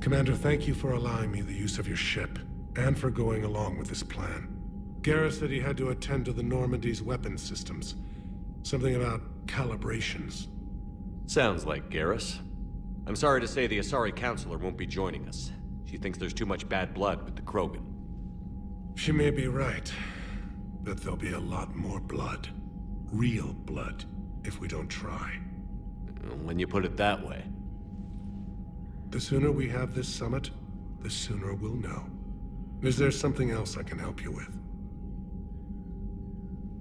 Commander, thank you for allowing me the use of your ship, and for going along with this plan. Garrus said he had to attend to the Normandy's weapons systems. Something about calibrations. Sounds like Garrus. I'm sorry to say the Asari Counselor won't be joining us. She thinks there's too much bad blood with the Krogan. She may be right, but there'll be a lot more blood. Real blood, if we don't try. When you put it that way. The sooner we have this summit, the sooner we'll know. Is there something else I can help you with?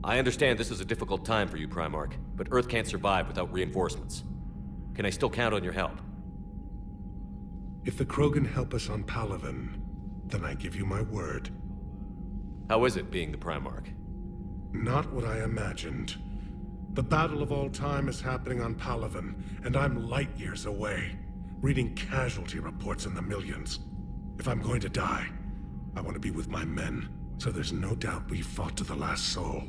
I understand this is a difficult time for you, Primarch, but Earth can't survive without reinforcements. Can I still count on your help? If the Krogan help us on Palaven, then I give you my word. How is it being the Primarch? Not what I imagined. The battle of all time is happening on Palaven, and I'm light years away, reading casualty reports in the millions. If I'm going to die, I want to be with my men, so there's no doubt we fought to the last soul.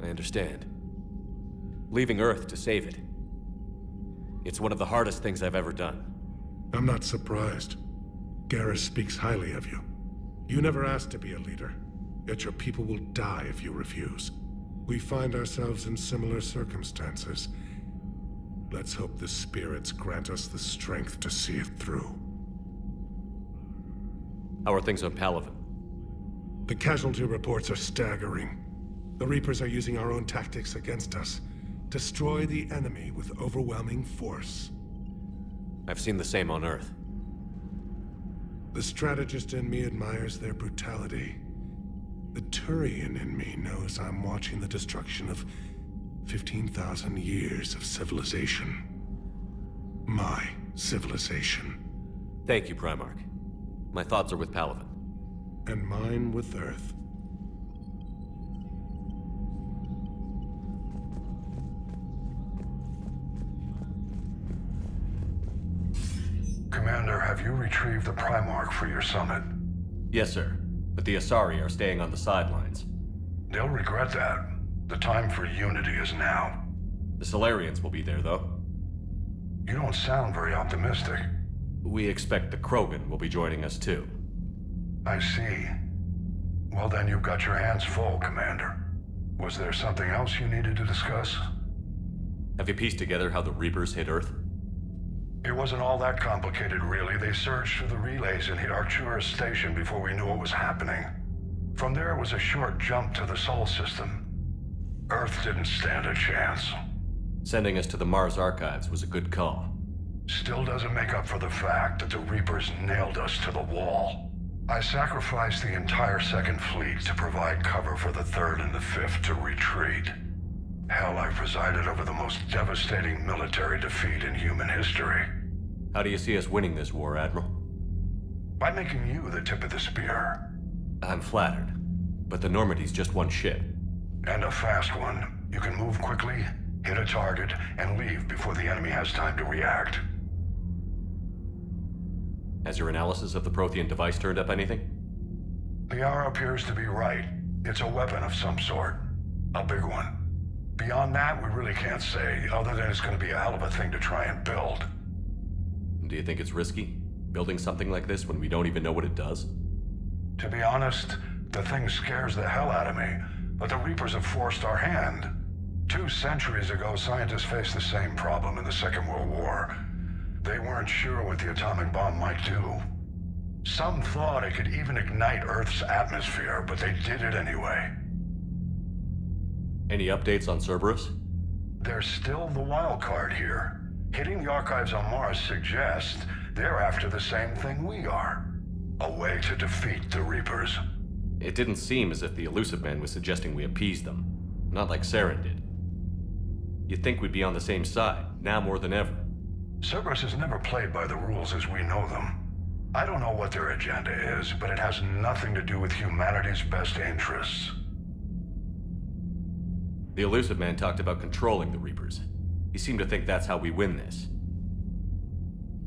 I understand. Leaving Earth to save it. It's one of the hardest things I've ever done. I'm not surprised. Garrus speaks highly of you. You never asked to be a leader, yet your people will die if you refuse. We find ourselves in similar circumstances. Let's hope the spirits grant us the strength to see it through. How are things on Palaven? The casualty reports are staggering. The Reapers are using our own tactics against us. Destroy the enemy with overwhelming force. I've seen the same on Earth. The strategist in me admires their brutality. The Turian in me knows I'm watching the destruction of 15,000 years of civilization. My civilization. Thank you, Primarch. My thoughts are with Palaven. And mine with Earth. Commander, have you retrieved the Primarch for your summit? Yes, sir. But the Asari are staying on the sidelines. They'll regret that. The time for unity is now. The Solarians will be there, though. You don't sound very optimistic. We expect the Krogan will be joining us, too. I see. Well then, you've got your hands full, Commander. Was there something else you needed to discuss? Have you pieced together how the Reapers hit Earth? It wasn't all that complicated, really. They surged through the relays and hit Arcturus Station before we knew what was happening. From there, it was a short jump to the Sol system. Earth didn't stand a chance. Sending us to the Mars Archives was a good call. Still doesn't make up for the fact that the Reapers nailed us to the wall. I sacrificed the entire Second Fleet to provide cover for the Third and the Fifth to retreat. Hell, I presided over the most devastating military defeat in human history. How do you see us winning this war, Admiral? By making you the tip of the spear. I'm flattered, but the Normandy's just one ship. And a fast one. You can move quickly, hit a target, and leave before the enemy has time to react. Has your analysis of the Prothean device turned up anything? Liara appears to be right. It's a weapon of some sort. A big one. Beyond that, we really can't say, other than it's going to be a hell of a thing to try and build. Do you think it's risky, building something like this when we don't even know what it does? To be honest, the thing scares the hell out of me, but the Reapers have forced our hand. 2 centuries ago, scientists faced the same problem in the Second World War. They weren't sure what the atomic bomb might do. Some thought it could even ignite Earth's atmosphere, but they did it anyway. Any updates on Cerberus? There's still the wild card here. Hitting the archives on Mars suggests they're after the same thing we are. A way to defeat the Reapers. It didn't seem as if the Illusive Man was suggesting we appease them. Not like Saren did. You'd think we'd be on the same side, now more than ever. Cerberus has never played by the rules as we know them. I don't know what their agenda is, but it has nothing to do with humanity's best interests. The Illusive Man talked about controlling the Reapers. He seemed to think that's how we win this.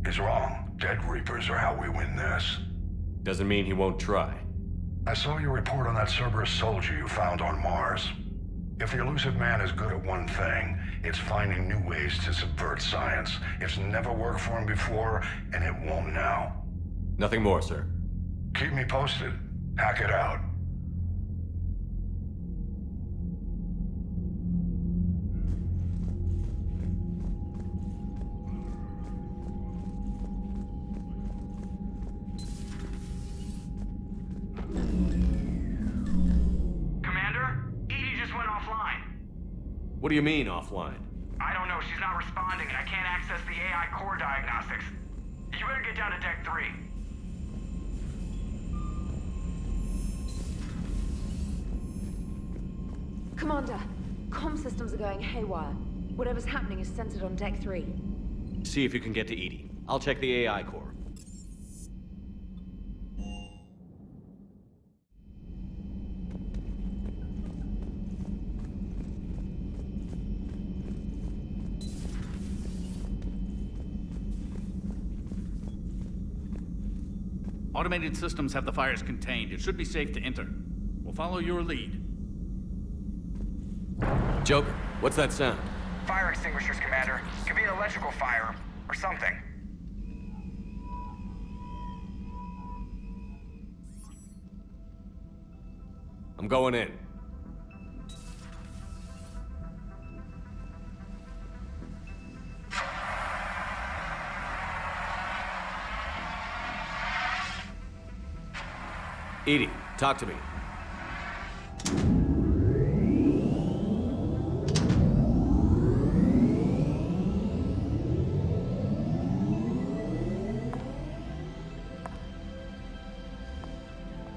He's wrong. Dead Reapers are how we win this. Doesn't mean he won't try. I saw your report on that Cerberus soldier you found on Mars. If the Elusive Man is good at one thing, it's finding new ways to subvert science. It's never worked for him before, and it won't now. Nothing more, sir. Keep me posted. Hack it out. What do you mean, offline? I don't know. She's not responding, and I can't access the AI core diagnostics. You better get down to Deck 3. Commander, comm systems are going haywire. Whatever's happening is centered on Deck 3. See if you can get to EDI. I'll check the AI core. Automated systems have the fires contained. It should be safe to enter. We'll follow your lead. Joker, what's that sound? Fire extinguishers, Commander. Could be an electrical fire, or something. I'm going in. EDI, talk to me.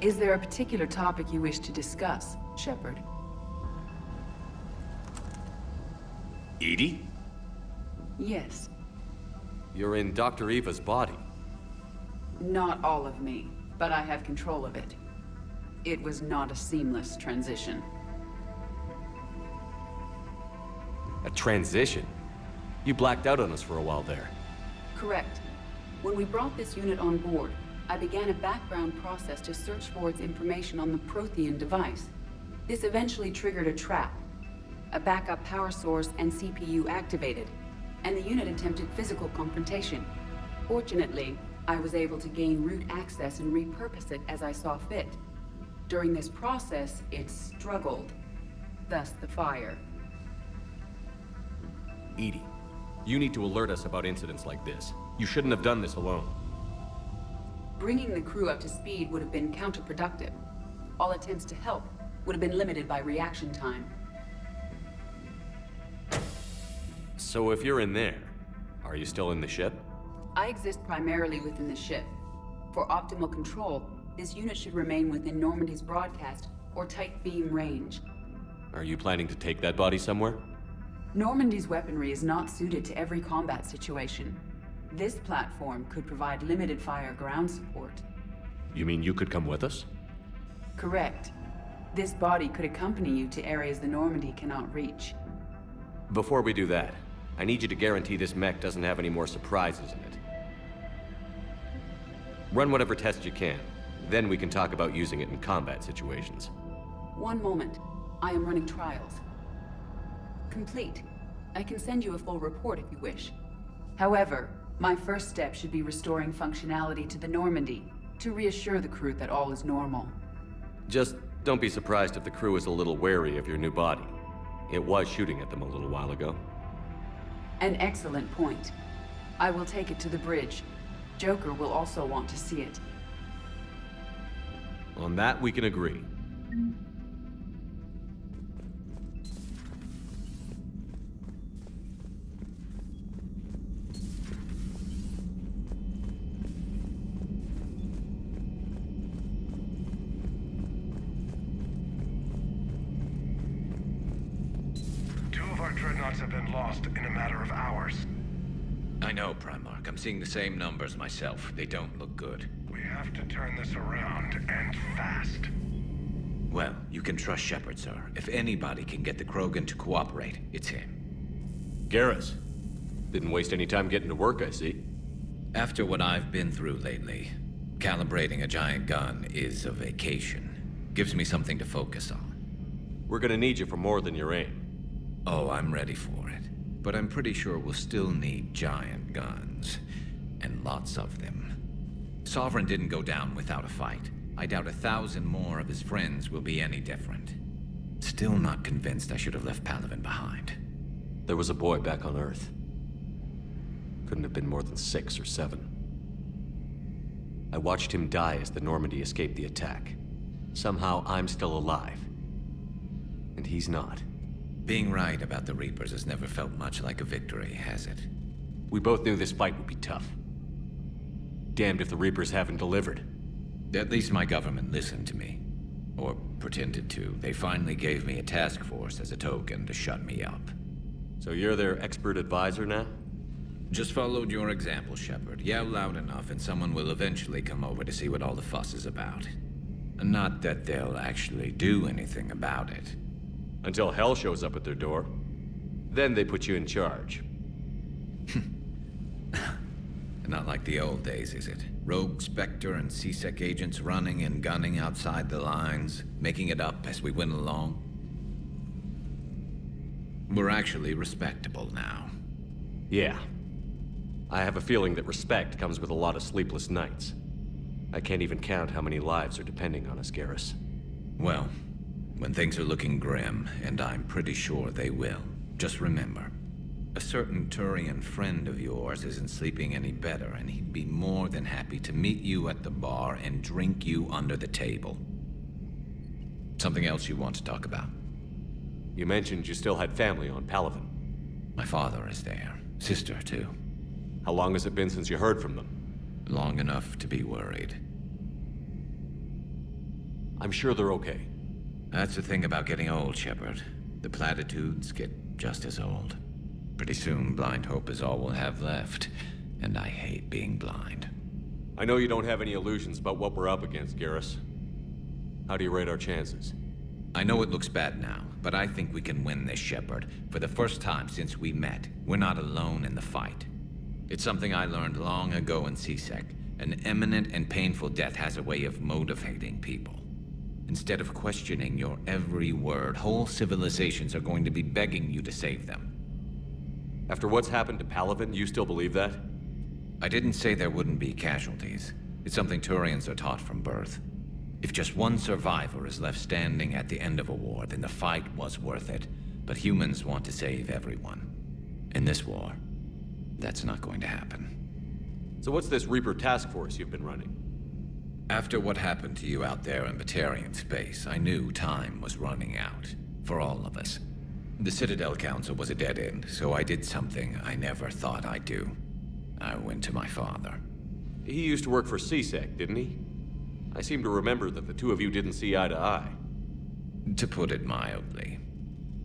Is there a particular topic you wish to discuss, Shepard? EDI? Yes. You're in Dr. Eva's body. Not all of me, but I have control of it. It was not a seamless transition. A transition? You blacked out on us for a while there. Correct. When we brought this unit on board, I began a background process to search for its information on the Prothean device. This eventually triggered a trap. A backup power source and CPU activated, and the unit attempted physical confrontation. Fortunately, I was able to gain root access and repurpose it as I saw fit. During this process, it struggled. Thus the fire. EDI, you need to alert us about incidents like this. You shouldn't have done this alone. Bringing the crew up to speed would have been counterproductive. All attempts to help would have been limited by reaction time. So if you're in there, are you still in the ship? I exist primarily within the ship. For optimal control, this unit should remain within Normandy's broadcast or tight beam range. Are you planning to take that body somewhere? Normandy's weaponry is not suited to every combat situation. This platform could provide limited fire ground support. You mean you could come with us? Correct. This body could accompany you to areas the Normandy cannot reach. Before we do that, I need you to guarantee this mech doesn't have any more surprises in it. Run whatever tests you can. Then we can talk about using it in combat situations. One moment. I am running trials. Complete. I can send you a full report if you wish. However, my first step should be restoring functionality to the Normandy to reassure the crew that all is normal. Just don't be surprised if the crew is a little wary of your new body. It was shooting at them a little while ago. An excellent point. I will take it to the bridge. Joker will also want to see it. On that, we can agree. Our dreadnoughts have been lost in a matter of hours. I know, Primarch. I'm seeing the same numbers myself. They don't look good. We have to turn this around, and fast. Well, you can trust Shepard, sir. If anybody can get the Krogan to cooperate, it's him. Garrus. Didn't waste any time getting to work, I see. After what I've been through lately, calibrating a giant gun is a vacation. Gives me something to focus on. We're gonna need you for more than your aim. Oh, I'm ready for it. But I'm pretty sure we'll still need giant guns. And lots of them. Sovereign didn't go down without a fight. I doubt 1,000 more of his friends will be any different. Still not convinced I should have left Palaven behind. There was a boy back on Earth. Couldn't have been more than 6 or 7. I watched him die as the Normandy escaped the attack. Somehow I'm still alive. And he's not. Being right about the Reapers has never felt much like a victory, has it? We both knew this fight would be tough. Damned if the Reapers haven't delivered. At least my government listened to me. Or pretended to. They finally gave me a task force as a token to shut me up. So you're their expert advisor now? Just followed your example, Shepard. Yell loud enough and someone will eventually come over to see what all the fuss is about. Not that they'll actually do anything about it. Until hell shows up at their door. Then they put you in charge. Not like the old days, is it? Rogue Spectre and C-Sec agents running and gunning outside the lines, making it up as we went along. We're actually respectable now. Yeah. I have a feeling that respect comes with a lot of sleepless nights. I can't even count how many lives are depending on us, Garrus. Well, when things are looking grim, and I'm pretty sure they will, just remember, a certain Turian friend of yours isn't sleeping any better, and he'd be more than happy to meet you at the bar and drink you under the table. Something else you want to talk about? You mentioned you still had family on Palaven. My father is there. Sister, too. How long has it been since you heard from them? Long enough to be worried. I'm sure they're okay. That's the thing about getting old, Shepard. The platitudes get just as old. Pretty soon, blind hope is all we'll have left. And I hate being blind. I know you don't have any illusions about what we're up against, Garrus. How do you rate our chances? I know it looks bad now, but I think we can win this, Shepard. For the first time since we met, we're not alone in the fight. It's something I learned long ago in C-Sec. An imminent and painful death has a way of motivating people. Instead of questioning your every word, whole civilizations are going to be begging you to save them. After what's happened to Palaven, you still believe that? I didn't say there wouldn't be casualties. It's something Turians are taught from birth. If just one survivor is left standing at the end of a war, then the fight was worth it. But humans want to save everyone. In this war, that's not going to happen. So what's this Reaper task force you've been running? After what happened to you out there in Batarian space, I knew time was running out. For all of us. The Citadel Council was a dead end, so I did something I never thought I'd do. I went to my father. He used to work for C-Sec, didn't he? I seem to remember that the two of you didn't see eye to eye. To put it mildly.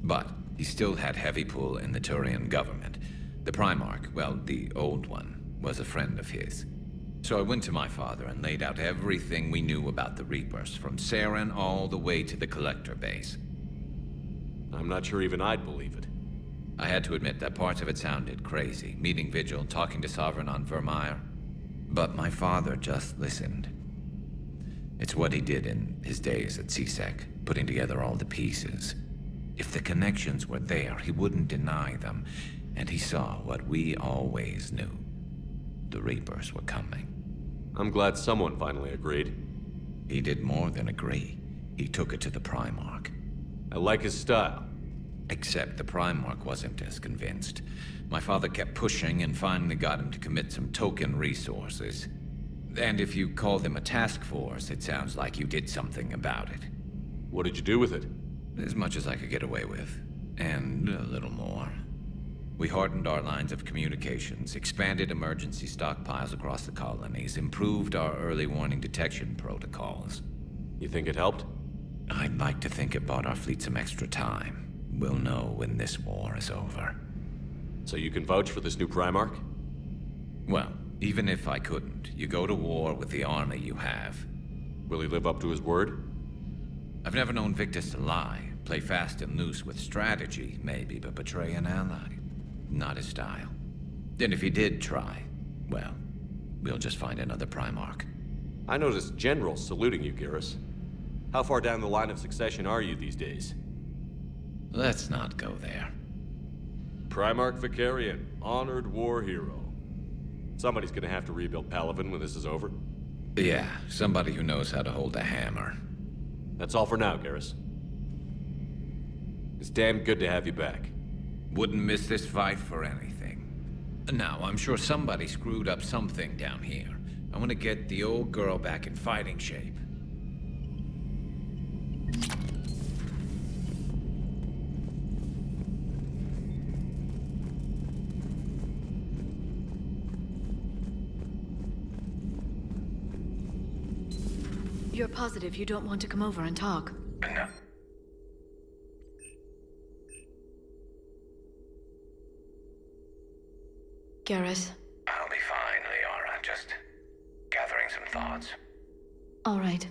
But he still had heavy pull in the Turian government. The Primarch, well, the old one, was a friend of his. So I went to my father and laid out everything we knew about the Reapers, from Saren all the way to the Collector base. I'm not sure even I'd believe it. I had to admit that parts of it sounded crazy, meeting Vigil, talking to Sovereign on Vermeer. But my father just listened. It's what he did in his days at C-Sec, putting together all the pieces. If the connections were there, he wouldn't deny them, and he saw what we always knew. The Reapers were coming. I'm glad someone finally agreed. He did more than agree. He took it to the Primarch. I like his style. Except the Primarch wasn't as convinced. My father kept pushing and finally got him to commit some token resources. And if you call them a task force, it sounds like you did something about it. What did you do with it? As much as I could get away with. And a little more. We hardened our lines of communications, expanded emergency stockpiles across the colonies, improved our early warning detection protocols. You think it helped? I'd like to think it bought our fleet some extra time. We'll know when this war is over. So you can vouch for this new Primarch? Well, even if I couldn't, you go to war with the army you have. Will he live up to his word? I've never known Victus to lie. Play fast and loose with strategy, maybe, but betray an ally. Not his style. And if he did try, well, we'll just find another Primarch. I noticed generals saluting you, Garrus. How far down the line of succession are you these days? Let's not go there. Primarch Vicarian, honored war hero. Somebody's gonna have to rebuild Palaven when this is over. Yeah, somebody who knows how to hold a hammer. That's all for now, Garrus. It's damn good to have you back. Wouldn't miss this fight for anything. Now, I'm sure somebody screwed up something down here. I want to get the old girl back in fighting shape. You're positive you don't want to come over and talk? No. Garrus? I'll be fine, Liara. Just gathering some thoughts. All right.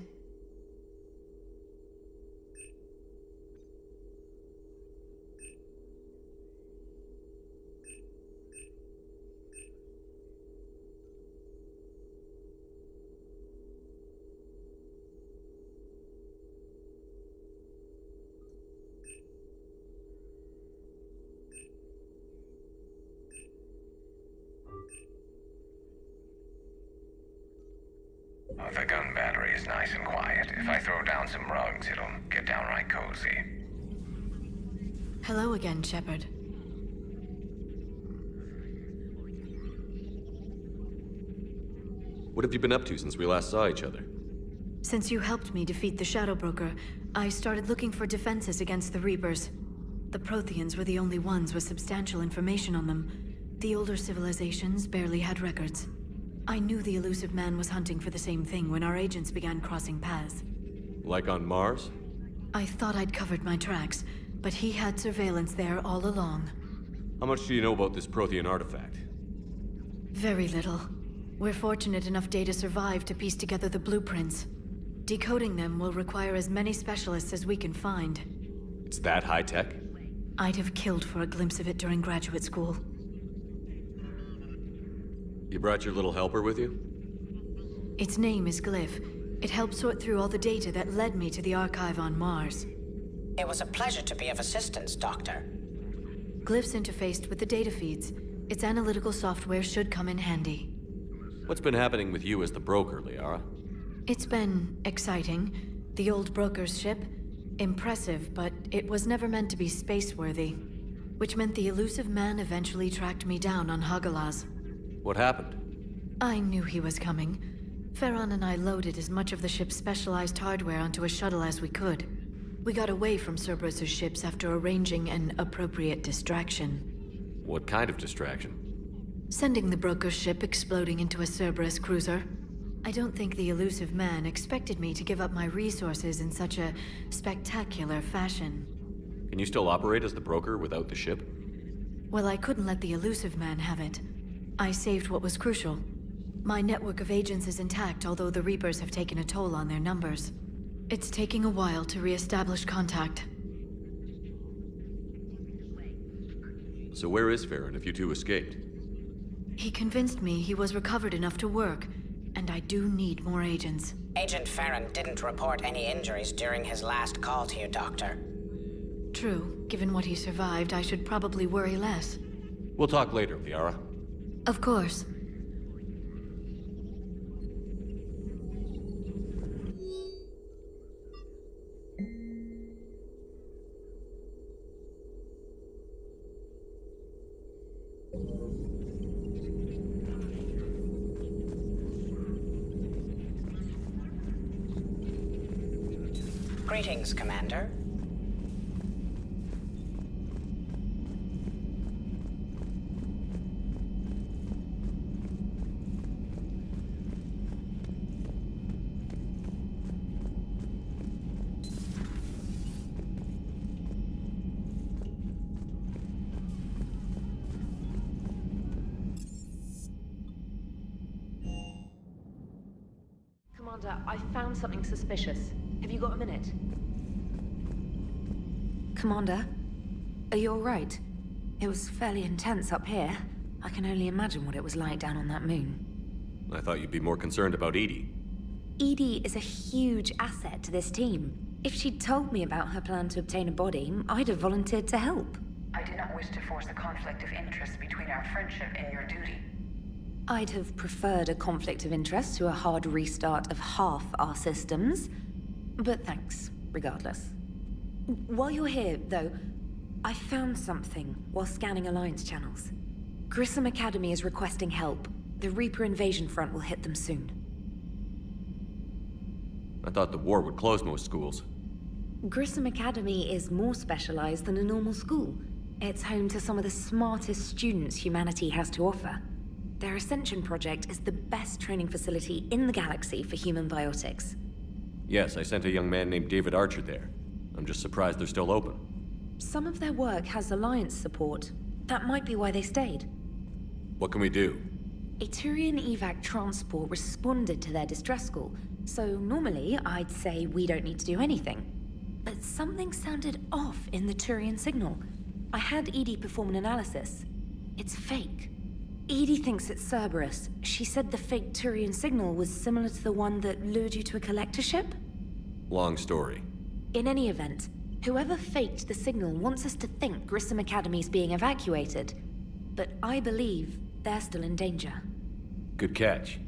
Oh, the gun battery is nice and quiet. If I throw down some rugs, it'll get downright cozy. Hello again, Shepard. What have you been up to since we last saw each other? Since you helped me defeat the Shadow Broker, I started looking for defenses against the Reapers. The Protheans were the only ones with substantial information on them. The older civilizations barely had records. I knew the Illusive Man was hunting for the same thing when our agents began crossing paths. Like on Mars? I thought I'd covered my tracks, but he had surveillance there all along. How much do you know about this Prothean artifact? Very little. We're fortunate enough Data survived to piece together the blueprints. Decoding them will require as many specialists as we can find. It's that high-tech? I'd have killed for a glimpse of it during graduate school. You brought your little helper with you? Its name is Glyph. It helped sort through all the data that led me to the archive on Mars. It was a pleasure to be of assistance, Doctor. Glyph's interfaced with the data feeds. Its analytical software should come in handy. What's been happening with you as the broker, Liara? It's been exciting. The old broker's ship? Impressive, but it was never meant to be space-worthy. Which meant the Illusive Man eventually tracked me down on Hagalaz. What happened? I knew he was coming. Farron and I loaded as much of the ship's specialized hardware onto a shuttle as we could. We got away from Cerberus' ships after arranging an appropriate distraction. What kind of distraction? Sending the broker's ship exploding into a Cerberus cruiser. I don't think the Illusive Man expected me to give up my resources in such a spectacular fashion. Can you still operate as the broker without the ship? Well, I couldn't let the Illusive Man have it. I saved what was crucial. My network of agents is intact, although the Reapers have taken a toll on their numbers. It's taking a while to re-establish contact. So where is Farron if you two escaped? He convinced me he was recovered enough to work, and I do need more agents. Agent Farron didn't report any injuries during his last call to you, Doctor. True. Given what he survived, I should probably worry less. We'll talk later, Liara. Of course. Greetings, Commander. Commander, I found something suspicious. Have you got a minute? Commander, are you all right? It was fairly intense up here. I can only imagine what it was like down on that moon. I thought you'd be more concerned about EDI. EDI is a huge asset to this team. If she'd told me about her plan to obtain a body, I'd have volunteered to help. I do not wish to force a conflict of interest between our friendship and your duty. I'd have preferred a conflict of interest to a hard restart of half our systems. But thanks, regardless. While you're here, though, I found something while scanning Alliance channels. Grissom Academy is requesting help. The Reaper invasion front will hit them soon. I thought the war would close most schools. Grissom Academy is more specialized than a normal school. It's home to some of the smartest students humanity has to offer. Their Ascension project is the best training facility in the galaxy for human biotics. Yes, I sent a young man named David Archer there. I'm just surprised they're still open. Some of their work has Alliance support. That might be why they stayed. What can we do? A Turian evac transport responded to their distress call, so normally I'd say we don't need to do anything. But something sounded off in the Turian signal. I had Edie perform an analysis. It's fake. Edie thinks it's Cerberus. She said the fake Turian signal was similar to the one that lured you to a collector ship? Long story. In any event, whoever faked the signal wants us to think Grissom Academy's being evacuated. But I believe they're still in danger. Good catch.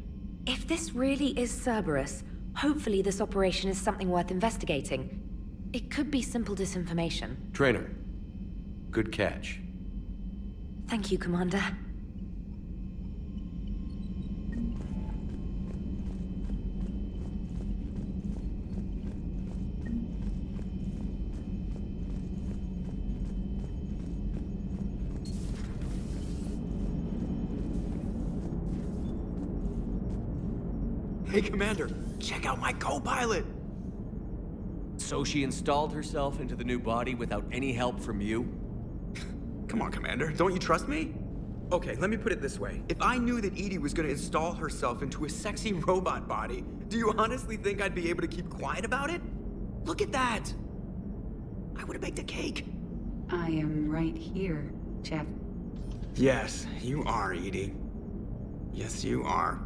If this really is Cerberus, hopefully this operation is something worth investigating. It could be simple disinformation. Trainer. Good catch. Thank you, Commander. Hey, Commander, check out my co-pilot! So she installed herself into the new body without any help from you? Come on, Commander, don't you trust me? Okay, let me put it this way. If I knew that Edie was gonna install herself into a sexy robot body, do you honestly think I'd be able to keep quiet about it? Look at that! I would've baked a cake. I am right here, Jeff. Yes, you are, Edie. Yes, you are.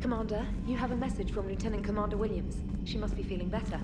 Commander, you have a message from Lieutenant Commander Williams. She must be feeling better.